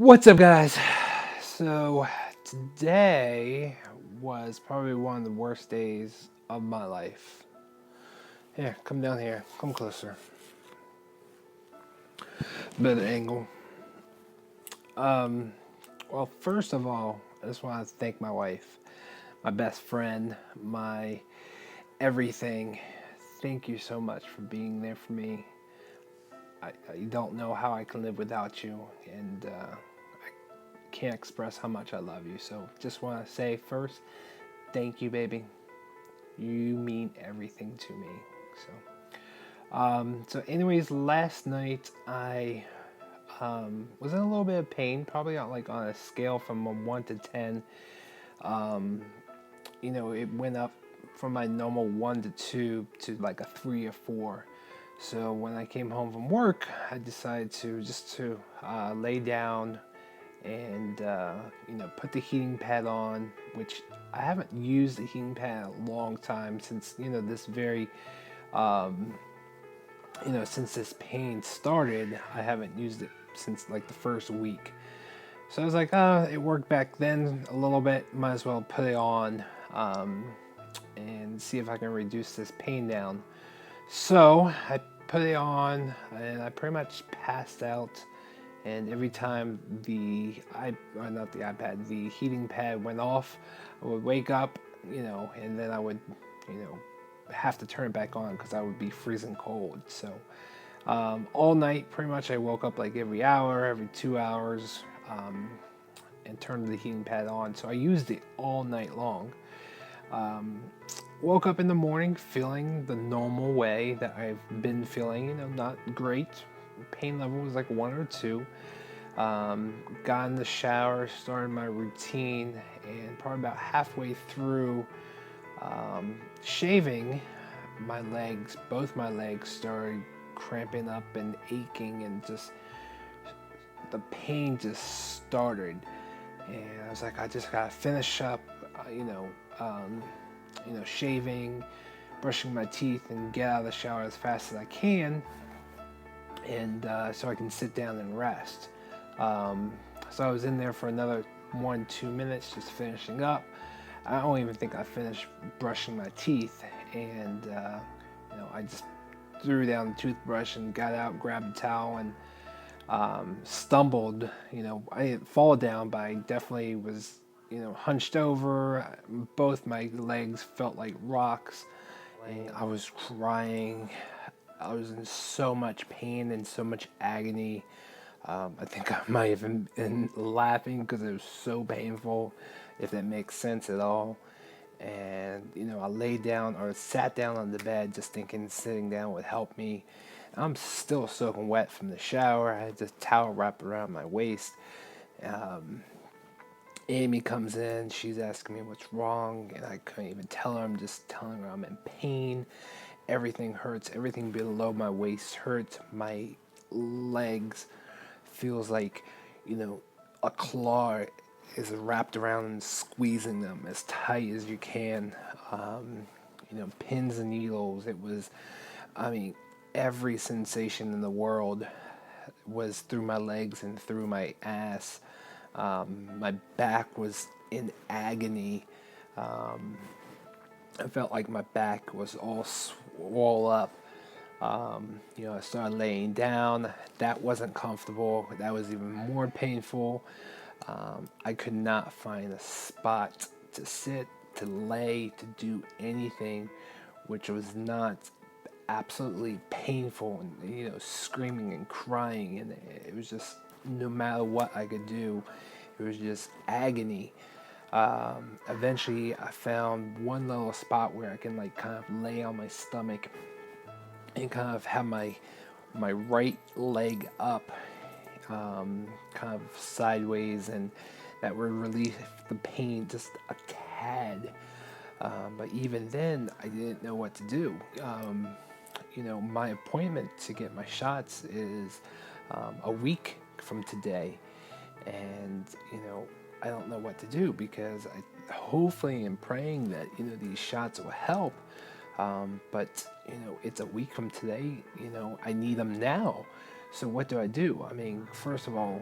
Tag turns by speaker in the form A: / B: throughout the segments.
A: What's up, guys? So, today was probably one of the worst days of my life. Here, come down here. Come closer. Better angle. Well, first of all, I just want to thank my wife, my best friend, my everything. Thank you so much for being there for me. I don't know how I can live without you, and I can't express how much I love you. So, just want to say first, thank you, baby. You mean everything to me. So anyways, last night I was in a little bit of pain, probably on a scale from a 1 to 10. It went up from my normal 1 to 2 to like a 3 or 4. So when I came home from work, I decided to lay down and put the heating pad on, which I haven't used the heating pad in a long time since this very since this pain started. I haven't used it since like the first week. So I was like, it worked back then a little bit, might as well put it on and see if I can reduce this pain down. So I put it on and I pretty much passed out. And every time the heating pad went off, I would wake up, and then I would, have to turn it back on because I would be freezing cold. So all night, pretty much, I woke up like every hour, every 2 hours, and turned the heating pad on. So I used it all night long. Woke up in the morning feeling the normal way that I've been feeling, not great. Pain level was like 1 or 2. Got in the shower, started my routine, and probably about halfway through shaving, both my legs started cramping up and aching, and just the pain just started. And I was like, I just gotta finish up, shaving, brushing my teeth, and get out of the shower as fast as I can, and so I can sit down and rest. So I was in there for another 1-2 minutes, just finishing up. I don't even think I finished brushing my teeth, and I just threw down the toothbrush and got out, grabbed a towel, and stumbled. I didn't fall down, but I definitely was, hunched over. Both my legs felt like rocks, and I was crying. I was in so much pain and so much agony. I think I might have been laughing because it was so painful, if that makes sense at all. And I laid down or sat down on the bed, just thinking sitting down would help me. I'm still soaking wet from the shower. I had this towel wrapped around my waist. Amy comes in. She's asking me what's wrong, and I couldn't even tell her. I'm just telling her I'm in pain. Everything hurts. Everything below my waist hurts. My legs feels like, a claw is wrapped around and squeezing them as tight as you can. Pins and needles. It was, every sensation in the world was through my legs and through my ass. My back was in agony. I felt like my back was all swole up. I started laying down. That wasn't comfortable. That was even more painful. I could not find a spot to sit, to lay, to do anything, which was not absolutely painful, and screaming and crying, and it was just, no matter what I could do, it was just agony. Eventually I found one little spot where I can kind of lay on my stomach and kind of have my right leg up, kind of sideways, and that would relieve the pain just a tad. But even then, I didn't know what to do. My appointment to get my shots is a week from today, and I don't know what to do, because I hopefully am praying that these shots will help. But it's a week from today. I need them now. So what do I do? I mean, first of all,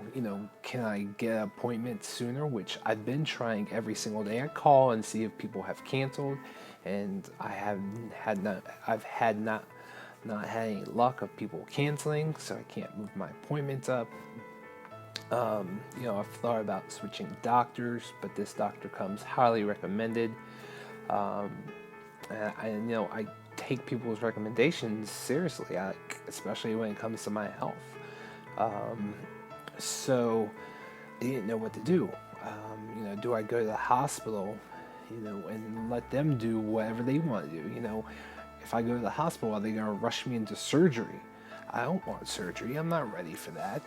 A: can I get an appointment sooner? Which I've been trying every single day. I call and see if people have canceled, and I've had not had any luck of people canceling, so I can't move my appointments up. I've thought about switching doctors, but this doctor comes highly recommended. I take people's recommendations seriously, especially when it comes to my health. So I didn't know what to do. Do I go to the hospital, and let them do whatever they want to do? If I go to the hospital, are they going to rush me into surgery? I don't want surgery. I'm not ready for that.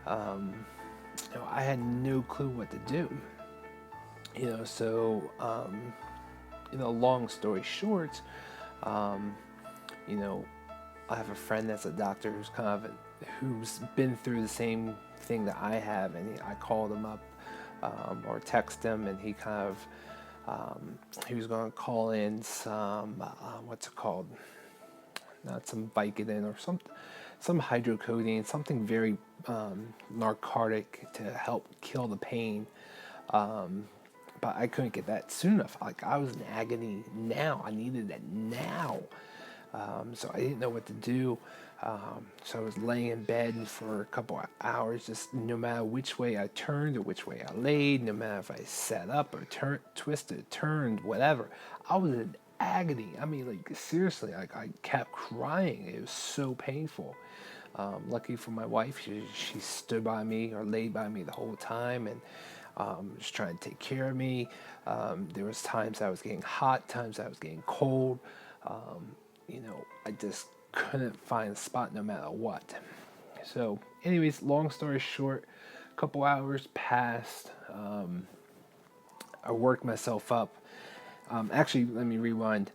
A: I had no clue what to do. Long story short, I have a friend that's a doctor who's been through the same thing that I have, and I called him up or text him, and he was going to call in some what's it called? Not some Vicodin or some hydrocodone, something very narcotic to help kill the pain. But I couldn't get that soon enough. I was in agony now. I needed that now. So I didn't know what to do. So I was laying in bed for a couple of hours, just no matter which way I turned or which way I laid, no matter if I sat up or twisted, turned, whatever. I was in agony. I mean, seriously, I kept crying. It was so painful. Lucky for my wife, she stood by me or laid by me the whole time, and was trying to take care of me. There was times I was getting hot, times I was getting cold. I just couldn't find a spot no matter what. So anyways, long story short, a couple hours passed. I worked myself up. Actually, let me rewind.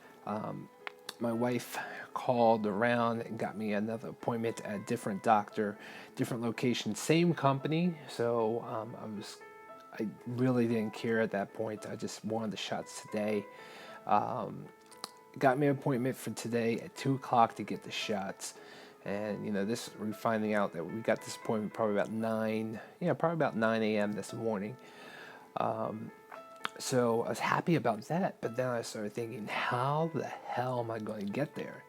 A: My wife called around and got me another appointment at a different doctor, different location, same company. So I really didn't care at that point. I just wanted the shots today. Got me an appointment for today at 2 o'clock to get the shots. And, we're finding out that we got this appointment probably about 9 a.m. this morning. So I was happy about that, but then I started thinking, how the hell am I going to get there?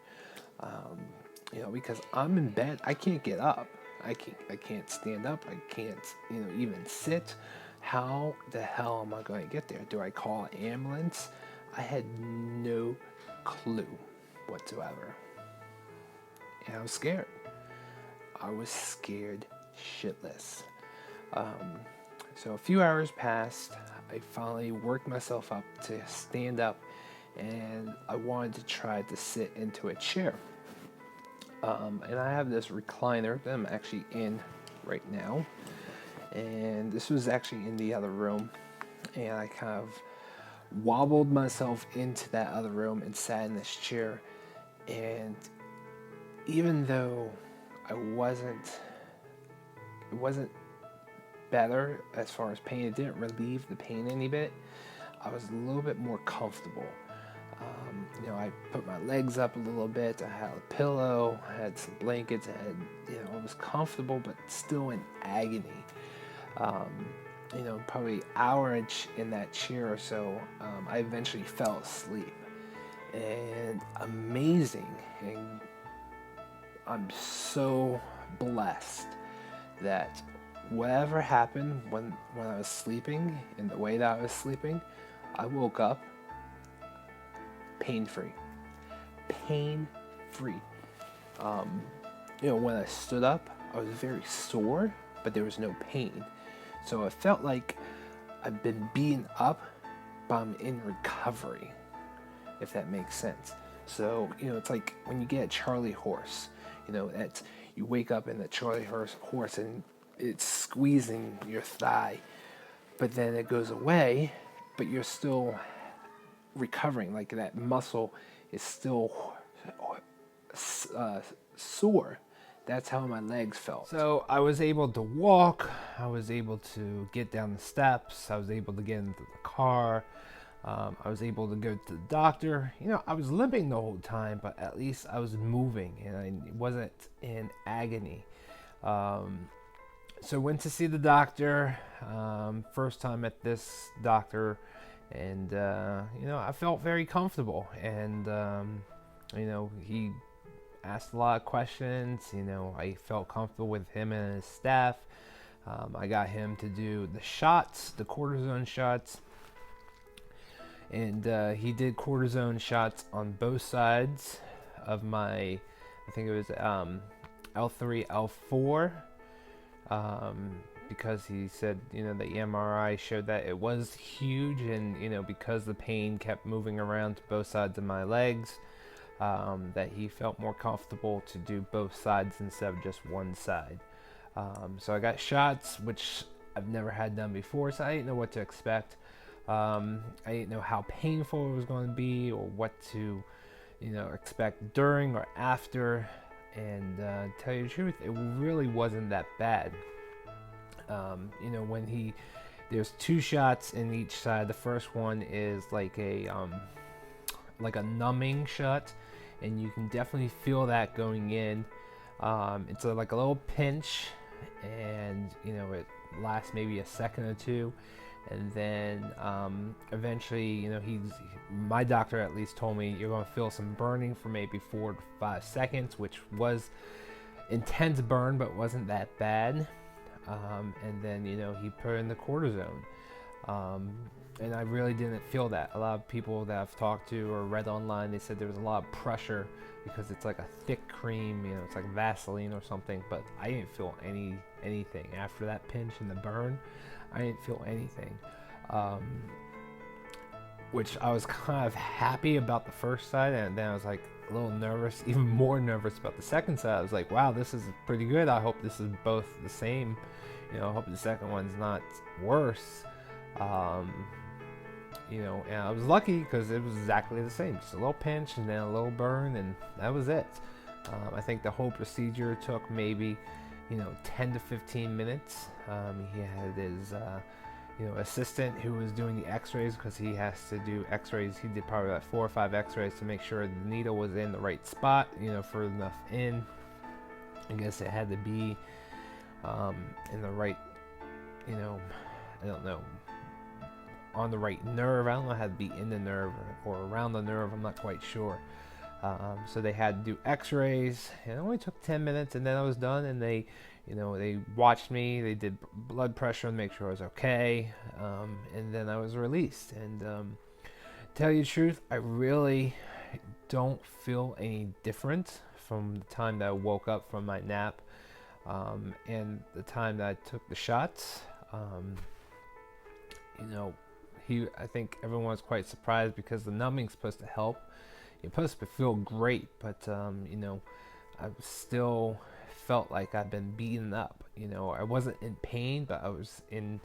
A: Because I'm in bed, I can't get up. I can't stand up. I can't, even sit. How the hell am I going to get there? Do I call an ambulance? I had no clue whatsoever. And I was scared. I was scared shitless. So a few hours passed. I finally worked myself up to stand up, and I wanted to try to sit into a chair. And I have this recliner that I'm actually in right now. And this was actually in the other room. And I kind of wobbled myself into that other room and sat in this chair. And even though it wasn't better as far as pain, it didn't relieve the pain any bit, I was a little bit more comfortable. I put my legs up a little bit, I had a pillow, I had some blankets, I was comfortable but still in agony. Probably an hour in that chair or so, I eventually fell asleep. And amazing, and I'm so blessed that whatever happened when I was sleeping, in the way that I was sleeping, I woke up pain-free. Pain-free. When I stood up, I was very sore, but there was no pain. So it felt like I've been beaten up, but I'm in recovery, if that makes sense. So, it's like when you get a Charlie horse, you wake up in the Charlie horse and it's squeezing your thigh, but then it goes away, but you're still recovering. Like that muscle is still sore. That's how my legs felt. So I was able to walk, I was able to get down the steps, I was able to get into the car, I was able to go to the doctor. I was limping the whole time, but at least I was moving and I wasn't in agony. So went to see the doctor, first time at this doctor, and I felt very comfortable, and he asked a lot of questions. I felt comfortable with him and his staff. I got him to do the shots, the cortisone shots, and he did cortisone shots on both sides of my, I think it was L3, L4, because he said, the MRI showed that it was huge, and because the pain kept moving around to both sides of my legs, that he felt more comfortable to do both sides instead of just one side. So I got shots, which I've never had done before, so I didn't know what to expect. I didn't know how painful it was going to be, or what to, expect during or after. And tell you the truth, it really wasn't that bad. When there's 2 shots in each side. The first one is like a numbing shot, and you can definitely feel that going in. It's like a little pinch, and it lasts maybe a second or two, and then eventually, my doctor at least told me you're going to feel some burning for maybe 4 to 5 seconds, which was intense burn, but wasn't that bad. And then he put in the cortisone, and I really didn't feel that. A lot of people that I've talked to or read online, they said there was a lot of pressure because it's like a thick cream, it's like Vaseline or something, but I didn't feel anything after that pinch and the burn. I didn't feel anything, which I was kind of happy about the first side, and then I was like a little nervous, even more nervous about the second side. I was like, wow, this is pretty good. I hope this is both the same. I hope the second one's not worse. And I was lucky because it was exactly the same. Just a little pinch and then a little burn, and that was it. I think the whole procedure took maybe, 10 to 15 minutes. He had his, assistant who was doing the x-rays, because he has to do x-rays. He did probably like 4 or 5 x-rays to make sure the needle was in the right spot, for enough in. I guess it had to be in the right, I don't know, on the right nerve. I don't know how to be in the nerve or around the nerve. I'm not quite sure. So they had to do x-rays, and it only took 10 minutes, and then I was done, and they watched me. They did blood pressure and make sure I was okay, and then I was released. And tell you the truth, I really don't feel any different from the time that I woke up from my nap and the time that I took the shots. I think everyone was quite surprised because the numbing's supposed to help. You're supposed to feel great, but I still felt like I've been beaten up. I wasn't in pain, but I was in,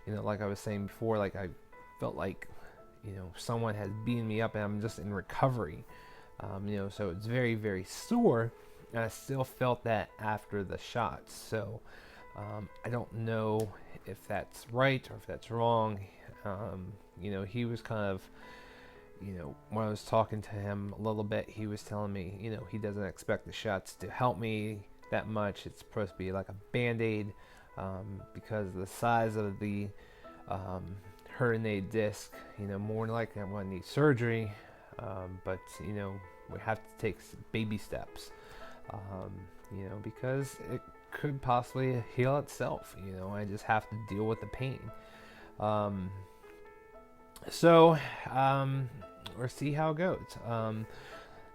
A: like I was saying before, like I felt like, someone had beaten me up, and I'm just in recovery. So it's very, very sore, and I still felt that after the shots. So I don't know if that's right or if that's wrong. He was kind of, when I was talking to him a little bit, he was telling me, he doesn't expect the shots to help me that much. It's supposed to be like a Band-Aid, because of the size of the herniated disc. More than likely I'm going to need surgery, but we have to take baby steps, because it could possibly heal itself. I just have to deal with the pain. We'll see how it goes.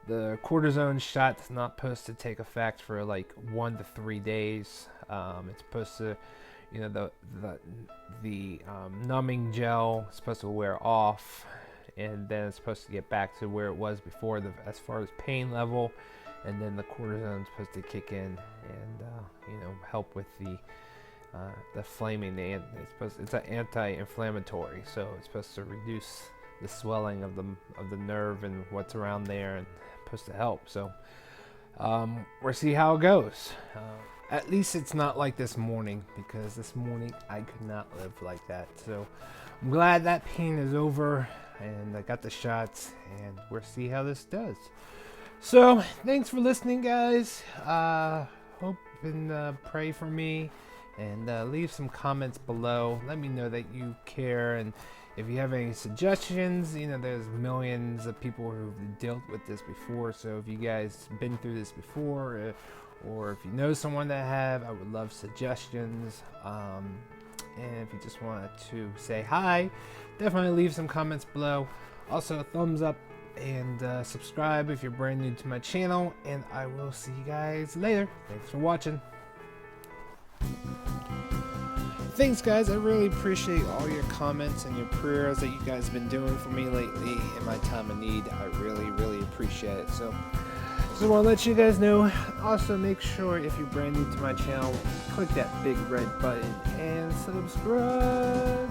A: The cortisone shot's not supposed to take effect for like 1 to 3 days. It's supposed to, the numbing gel is supposed to wear off, and then it's supposed to get back to where it was before, as far as pain level, and then the cortisone is supposed to kick in and help with the flaming. It's an anti-inflammatory, so it's supposed to reduce the swelling of the nerve and what's around there, and supposed to help. So we'll see how it goes. At least it's not like this morning, because this morning I could not live like that. So I'm glad that pain is over, and I got the shots, and we'll see how this does. So thanks for listening, guys. Hope and pray for me, and leave some comments below. Let me know that you care, and if you have any suggestions, you know, there's millions of people who've dealt with this before, so if you guys been through this before, or if you know someone that have, I would love suggestions. And if you just wanted to say hi, definitely leave some comments below. Also, a thumbs up and subscribe if you're brand new to my channel, and I will see you guys later. Thanks for watching. Thanks, guys. I really appreciate all your comments and your prayers that you guys have been doing for me lately in my time of need. I really, really appreciate it. So just want to let you guys know. Also, make sure if you're brand new to my channel, click that big red button and subscribe.